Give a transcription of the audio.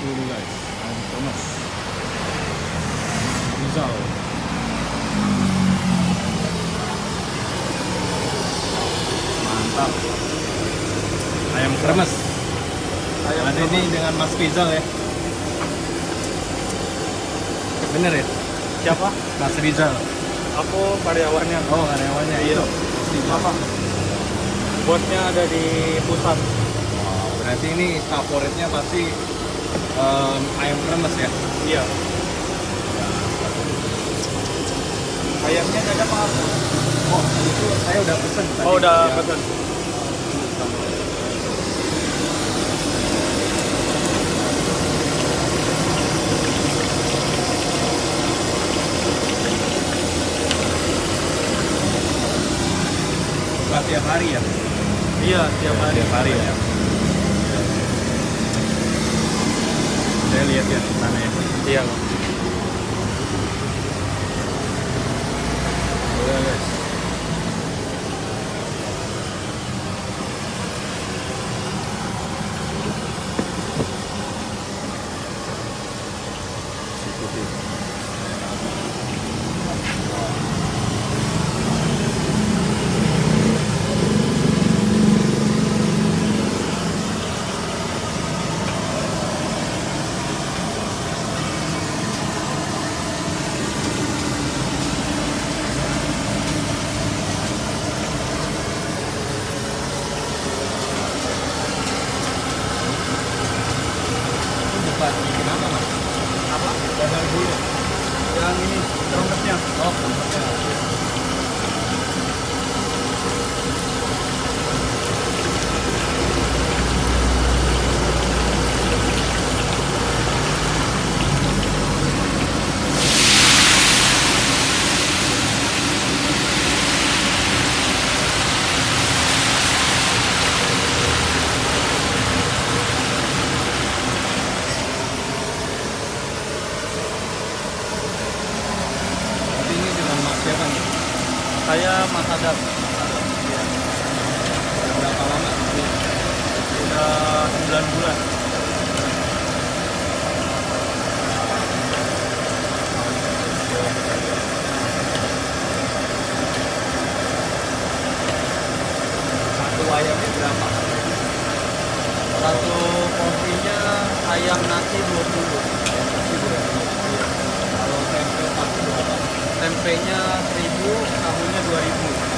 dulu guys, ayam kremes Rizal. Mantap, ayam kremes. Ayam Ada ini dengan Mas Rizal ya. Bener ya? Siapa? Mas Rizal. Aku karyawannya. Oh, karyawannya. Iya. Itu Mas Rizal. Apa? Bosnya ada di pusat. Wow, berarti ini favoritnya pasti ayam kremes ya? Iya. Ayamnya ada apa? Oh, itu saya udah pesen tadi. Oh, udah Ya. pesan. Buka tiap hari ya? Iya, tiap hari. Tiap hari ya? Saya lihat ya di sana ya. Iya. Boleh guys. Ikuti. Bukan bikin apa mas? Apa? Dadar bulu. Yang ini trompetnya. Oh, trompetnya. Berarti ini dengan mas siapa nih? Saya Mas Adam. Iya. Udah berapa lama? Udah 9 bulan. Satu ayamnya berapa? Satu porsinya ayam nasi 20. Ayam nasi berapa? Kalau tempe pakai berapa? Tempenya 1000, tahunya 2000.